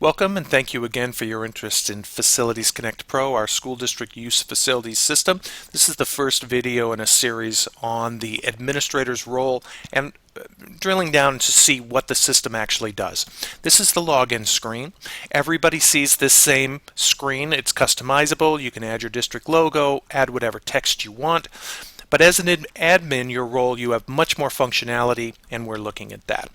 Welcome and thank you again for your interest in Facilities Connect Pro, our school district use facilities system. This is the first video in a series on the administrator's role and drilling down to see what the system actually does. This is the login screen. Everybody sees this same screen. It's customizable. You can add your district logo, add whatever text you want. But as an admin, your role, you have much more functionality, and we're looking at that.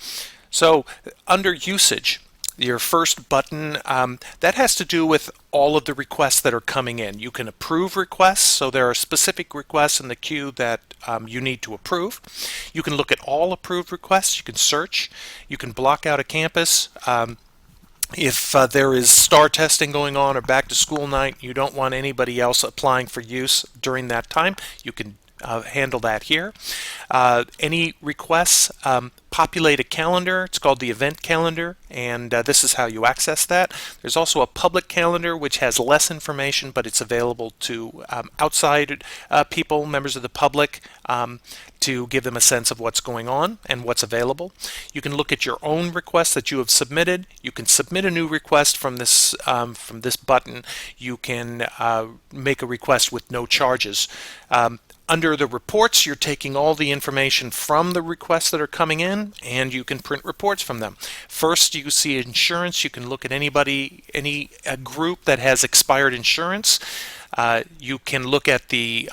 So under usage, your first button, that has to do with all of the requests that are coming in. You can approve requests, so there are specific requests in the queue that you need to approve. You can look at all approved requests. You can search. You can block out a campus. If there is STAR testing going on or back to school night, you don't want anybody else applying for use during that time, you can handle that here. Any requests, populate a calendar. It's called the event calendar, and this is how you access that. There's also a public calendar which has less information, but it's available to outside people, members of the public, to give them a sense of what's going on and what's available. You can look at your own requests that you have submitted. You can submit a new request from this button. You can make a request with no charges. Under the reports, you're taking all the information from the requests that are coming in, and you can print reports from them. First, you see insurance. You can look at any group that has expired insurance. You can look at the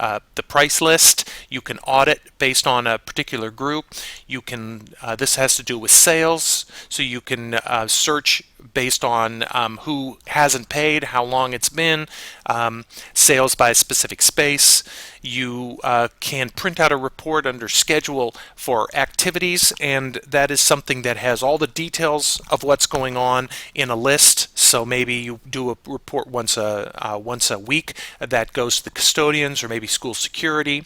price list. You can audit based on a particular group. You can this has to do with sales, so you can search based on who hasn't paid, how long it's been, sales by a specific space. You can print out a report under schedule for activities, and that is something that has all the details of what's going on in a list. So maybe you do a report once a week that goes to the custodians or maybe school security.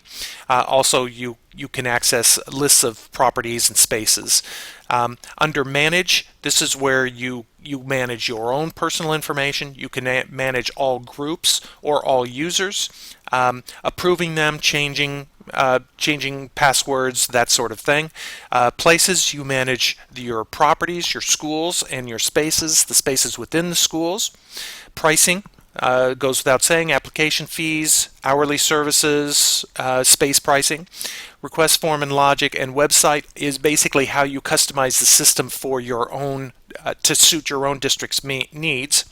Also, you can access lists of properties and spaces. Under Manage, this is where you manage your own personal information. You can manage all groups or all users, approving them, changing passwords, that sort of thing. Places, you manage your properties, your schools, and your spaces, the spaces within the schools. Pricing, goes without saying, application fees, hourly services, space pricing. Request form and logic, and website is basically how you customize the system for your own, to suit your own district's needs.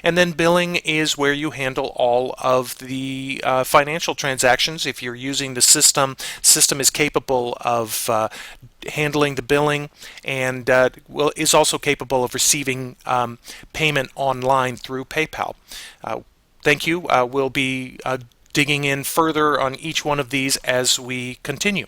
And then billing is where you handle all of the financial transactions. If you're using the system is capable of handling the billing, and is also capable of receiving payment online through PayPal. Thank you. We'll be digging in further on each one of these as we continue.